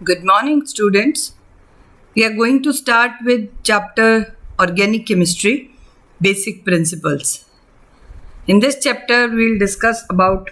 Good morning, students. We are going to start with chapter Organic Chemistry, Basic Principles. In this chapter, we will discuss about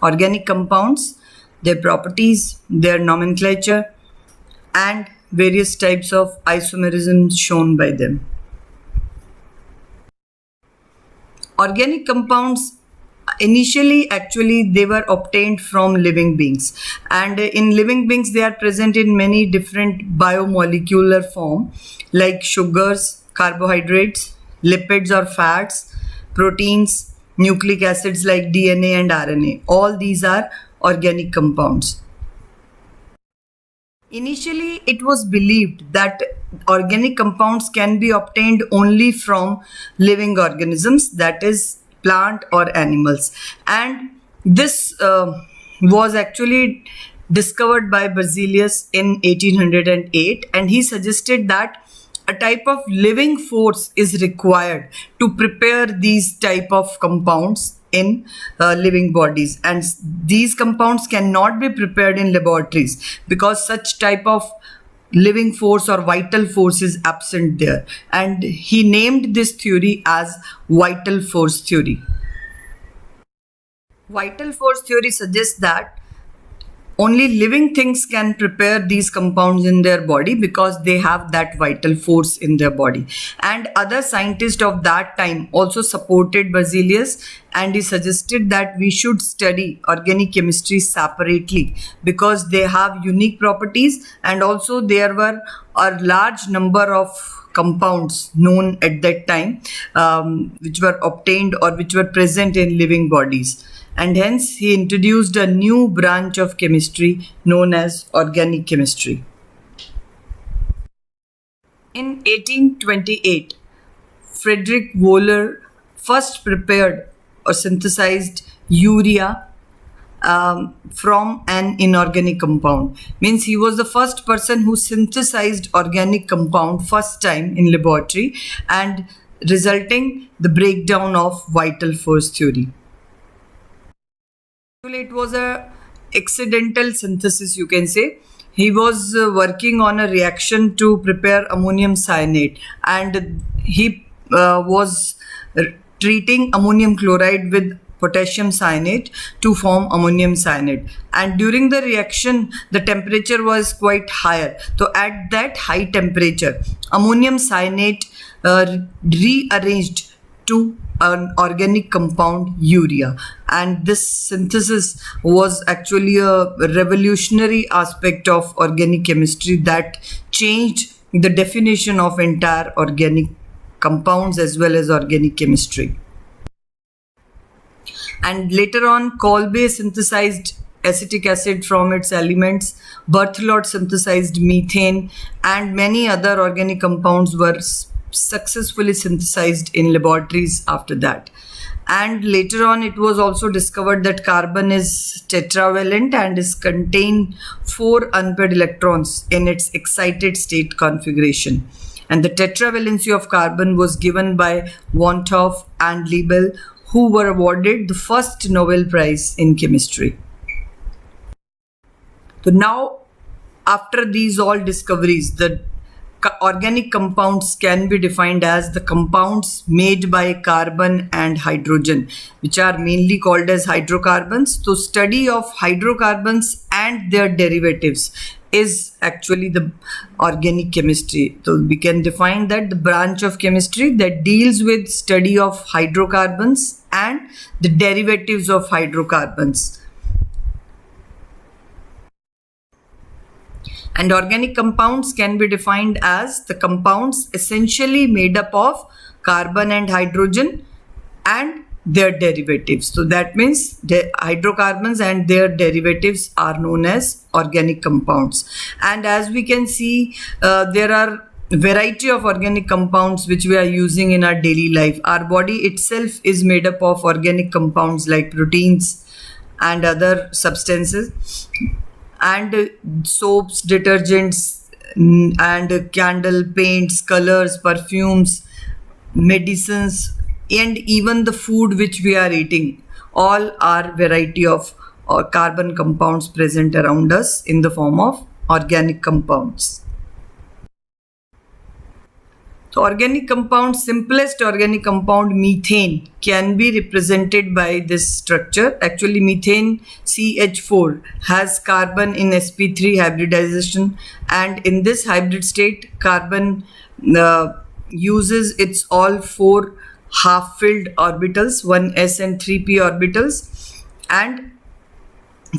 organic compounds, their properties, their nomenclature, and various types of isomerisms shown by them. Organic compounds initially actually they were obtained from living beings, and in living beings they are present in many different biomolecular form like sugars, carbohydrates, lipids or fats, proteins, nucleic acids like DNA and RNA. All these are organic compounds. Initially, it was believed that organic compounds can be obtained only from living organisms, that is, plant or animals. And this was actually discovered by Berzelius in 1808, and he suggested that a type of living force is required to prepare these type of compounds in living bodies, and these compounds cannot be prepared in laboratories because such type of living force or vital force is absent there, and he named this theory as vital force theory. Vital force theory suggests that only living things can prepare these compounds in their body because they have that vital force in their body. And other scientists of that time also supported Berzelius, and he suggested that we should study organic chemistry separately because they have unique properties, and also there were a large number of compounds known at that time which were obtained or which were present in living bodies. And hence he introduced a new branch of chemistry known as organic chemistry. In 1828, Friedrich Wöhler first prepared or synthesized urea from an inorganic compound. Means he was the first person who synthesized organic compound first time in laboratory, and resulting the breakdown of vital force theory. It was a accidental synthesis, you can say. He was working on a reaction to prepare ammonium cyanate, and he was treating ammonium chloride with potassium cyanate to form ammonium cyanate, and during the reaction the temperature was quite higher. So at that high temperature ammonium cyanate rearranged to an organic compound urea, and this synthesis was actually a revolutionary aspect of organic chemistry that changed the definition of entire organic compounds as well as organic chemistry. And later on Kolbe synthesized acetic acid from its elements, Berthelot synthesized methane, and many other organic compounds were successfully synthesized in laboratories after that. And later on it was also discovered that carbon is tetravalent and is contain 4 unpaired electrons in its excited state configuration, and the tetravalency of carbon was given by Van 't Hoff and Liebel, who were awarded the first Nobel Prize in chemistry. So now, after these all discoveries, the organic compounds can be defined as the compounds made by carbon and hydrogen, which are mainly called as hydrocarbons. So study of hydrocarbons and their derivatives is actually the organic chemistry. So we can define that the branch of chemistry that deals with study of hydrocarbons and the derivatives of hydrocarbons. And organic compounds can be defined as the compounds essentially made up of carbon and hydrogen and their derivatives. So that means the hydrocarbons and their derivatives are known as organic compounds. And as we can see, there are variety of organic compounds which we are using in our daily life. Our body itself is made up of organic compounds like proteins and other substances, and soaps, detergents, and candle, paints, colors, perfumes, medicines, and even the food which we are eating. All are variety of carbon compounds present around us in the form of organic compounds. So organic compound, simplest organic compound, methane, can be represented by this structure. Actually, methane CH4 has carbon in sp3 hybridization, and in this hybrid state, carbon uses its all four half-filled orbitals, 1s and 3p orbitals, and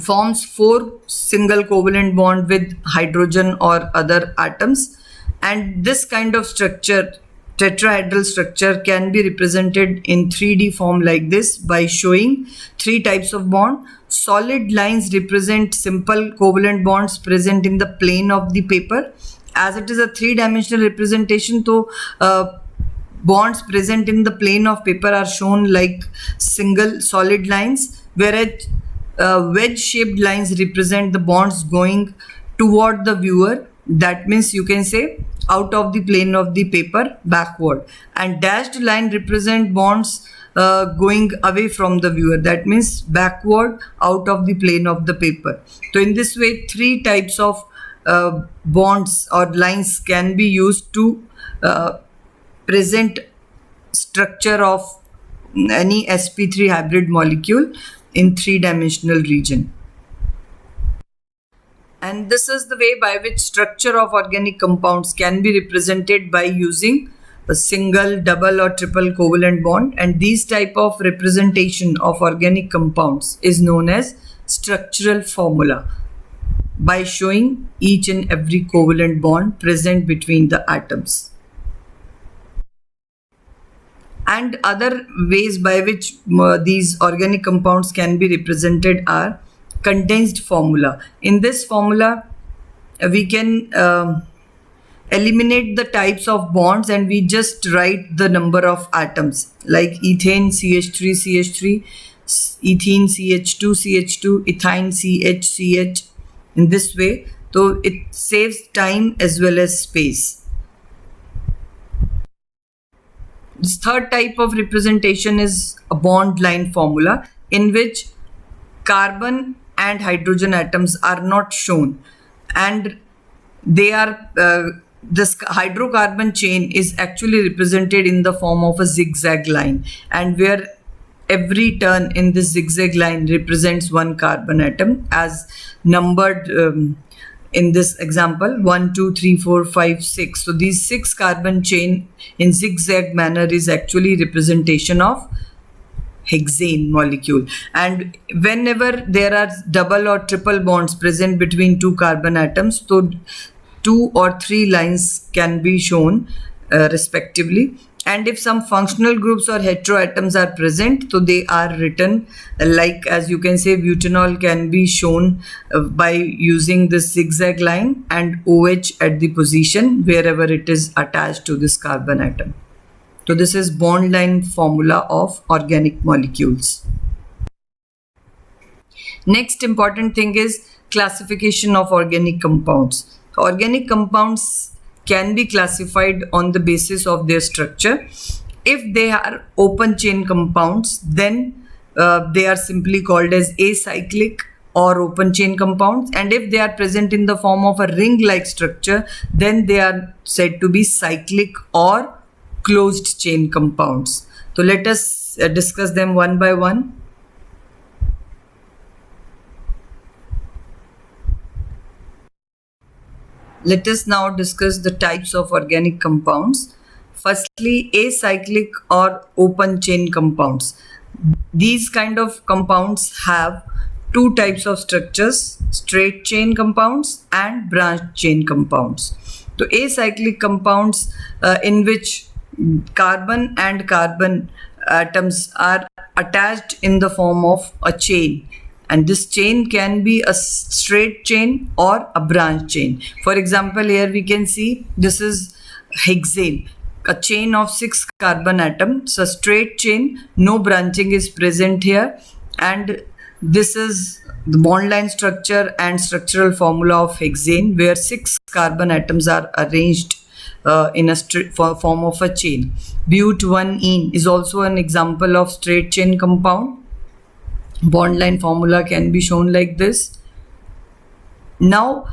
forms four single covalent bond with hydrogen or other atoms. And this kind of structure, tetrahedral structure, can be represented in 3D form like this by showing three types of bond. Solid lines represent simple covalent bonds present in the plane of the paper. As it is a three-dimensional representation, so bonds present in the plane of paper are shown like single solid lines, whereas wedge-shaped lines represent the bonds going toward the viewer. That means you can say out of the plane of the paper backward, and dashed line represent bonds going away from the viewer. That means backward out of the plane of the paper. So in this way, three types of bonds or lines can be used to present structure of any sp3 hybrid molecule in three-dimensional region. And this is the way by which structure of organic compounds can be represented by using a single, double or triple covalent bond. And these type of representation of organic compounds is known as structural formula, by showing each and every covalent bond present between the atoms. And other ways by which these organic compounds can be represented are condensed formula. In this formula, we can eliminate the types of bonds and we just write the number of atoms, like ethane CH3 CH3, ethene CH2 CH2, ethyne CH CH. In this way, so it saves time as well as space. This third type of representation is a bond line formula, in which carbon and hydrogen atoms are not shown, and they are this hydrocarbon chain is actually represented in the form of a zigzag line, and where every turn in this zigzag line represents one carbon atom, as numbered in this example 1 2 3 4 5 6. So these 6 carbon chain in zigzag manner is actually representation of hexane molecule. And whenever there are double or triple bonds present between two carbon atoms, so 2 or 3 lines can be shown respectively. And if some functional groups or heteroatoms are present, so they are written like, as you can say, butanol can be shown by using this zigzag line and OH at the position wherever it is attached to this carbon atom. So this is bond line formula of organic molecules. Next important thing is classification of organic compounds. Organic compounds can be classified on the basis of their structure. If they are open chain compounds, then they are simply called as acyclic or open chain compounds. And if they are present in the form of a ring-like structure, then they are said to be cyclic or closed chain compounds. So let us discuss them one by one. Let us now discuss the types of organic compounds. Firstly, acyclic or open chain compounds. These kind of compounds have two types of structures: straight chain compounds and branched chain compounds. So acyclic compounds in which carbon and carbon atoms are attached in the form of a chain, and this chain can be a straight chain or a branch chain. For example, here we can see this is hexane, a chain of 6 carbon atoms, a straight chain, no branching is present here, and this is the bond line structure and structural formula of hexane, where 6 carbon atoms are arranged in a form of a chain. But1-ene is also an example of straight chain compound. Bond line formula can be shown like this. Now,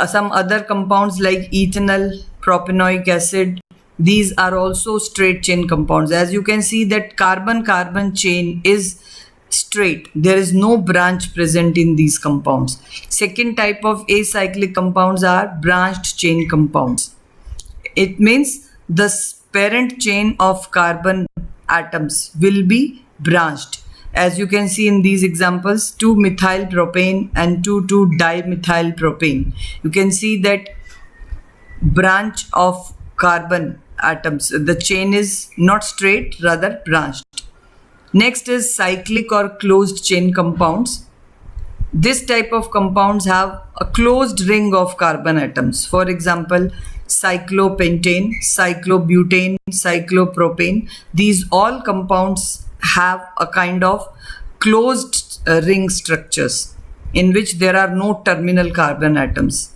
Some other compounds like ethanol, propanoic acid, these are also straight chain compounds. As you can see that carbon-carbon chain is straight. There is no branch present in these compounds. Second type of acyclic compounds are branched chain compounds. It means the parent chain of carbon atoms will be branched. As you can see in these examples, 2-methyl propane and 2,2-dimethyl propane. You can see that branch of carbon atoms. The chain is not straight, rather branched. Next is cyclic or closed chain compounds. This type of compounds have a closed ring of carbon atoms. For example, cyclopentane, cyclobutane, cyclopropane. These all compounds have a kind of closed ring structures in which there are no terminal carbon atoms.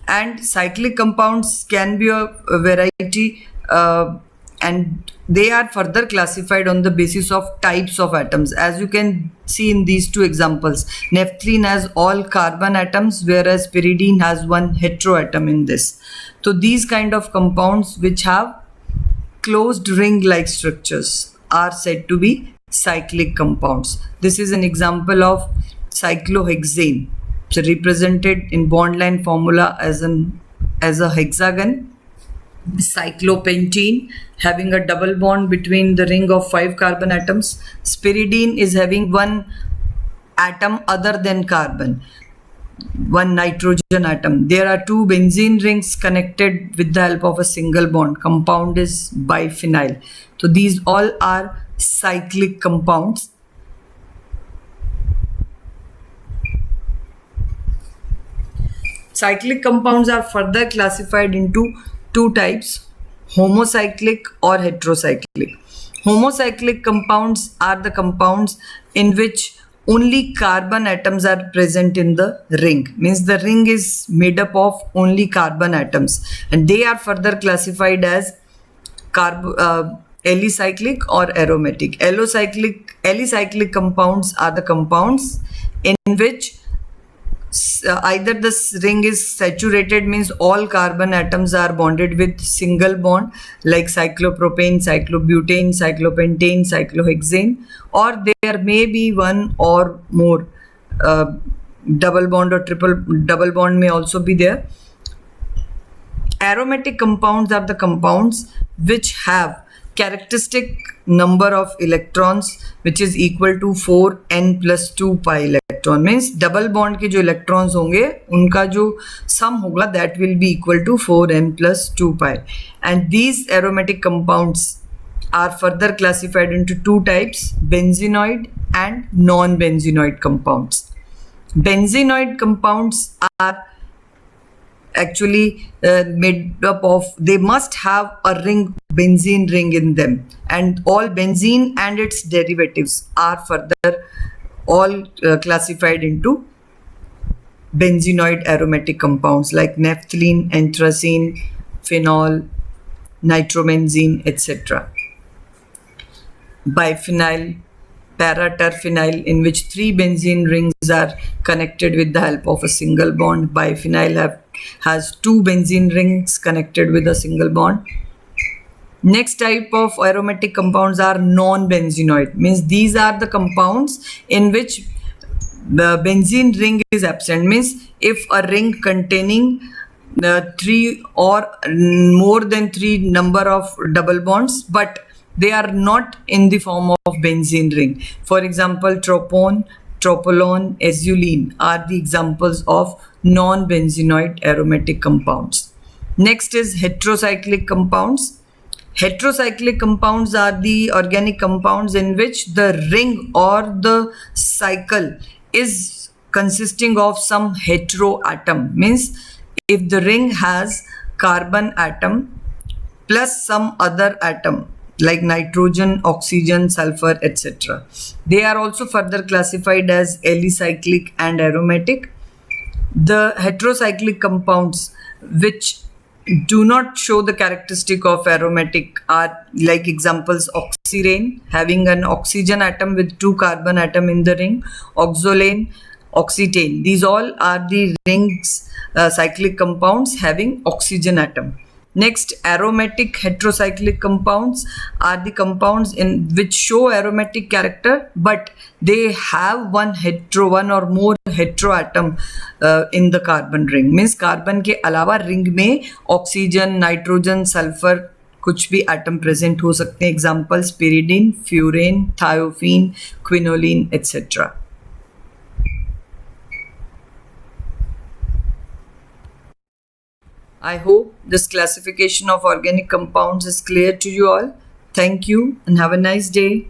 And cyclic compounds can be a variety and they are further classified on the basis of types of atoms. As you can see in these two examples, naphthalene has all carbon atoms, whereas pyridine has one heteroatom in this. So these kind of compounds which have closed ring-like structures are said to be cyclic compounds. This is an example of cyclohexane. So represented in bond line formula as a hexagon. Cyclopentene having a double bond between the ring of 5 carbon atoms. Pyridine is having one atom other than carbon, one nitrogen atom. There are 2 benzene rings connected with the help of a single bond. Compound is biphenyl. So these all are cyclic compounds. Cyclic compounds are further classified into 2 types, homocyclic or heterocyclic. Homocyclic compounds are the compounds in which only carbon atoms are present in the ring. Means the ring is made up of only carbon atoms, and they are further classified as alicyclic or aromatic. Alicyclic compounds are the compounds in which either this ring is saturated, means all carbon atoms are bonded with single bond, like cyclopropane, cyclobutane, cyclopentane, cyclohexane, or there may be one or more double bond or triple double bond may also be there. Aromatic compounds are the compounds which have characteristic number of electrons which is equal to 4n plus 2 pi electron. Means double bond के जो electrons होंगे उनका जो sum होगा that will be equal to 4n plus 2 pi. And these aromatic compounds are further classified into 2 types, benzenoid and non-benzenoid compounds. Benzenoid compounds are actually made up of, they must have a ring, benzene ring in them, and all benzene and its derivatives are further all classified into benzenoid aromatic compounds like naphthalene, anthracene, phenol, nitrobenzene, etc. Biphenyl, para-terphenyl, in which 3 benzene rings are connected with the help of a single bond. Biphenyl has 2 benzene rings connected with a single bond. Next type of aromatic compounds are non-benzenoid. Means these are the compounds in which the benzene ring is absent. Means if a ring containing 3 or more than 3 number of double bonds, but they are not in the form of benzene ring. For example, tropone, tropolone, azulene are the examples of non-benzenoid aromatic compounds. Next is heterocyclic compounds. Heterocyclic compounds are the organic compounds in which the ring or the cycle is consisting of some heteroatom. Means if the ring has carbon atom plus some other atom like nitrogen, oxygen, sulfur, etc. They are also further classified as alicyclic and aromatic. The heterocyclic compounds which do not show the characteristic of aromatic are like examples oxirane, having an oxygen atom with 2 carbon atom in the ring, oxolane, oxetane. These all are the rings cyclic compounds having oxygen atom. Next, aromatic heterocyclic compounds are the compounds in which show aromatic character, but they have one or more heteroatom in the carbon ring. Means carbon के अलावा ring में oxygen, nitrogen, sulfur कुछ भी atom present हो सकते हैं. Examples: pyridine, furane, thiophene, quinoline, etc. I hope this classification of organic compounds is clear to you all. Thank you and have a nice day.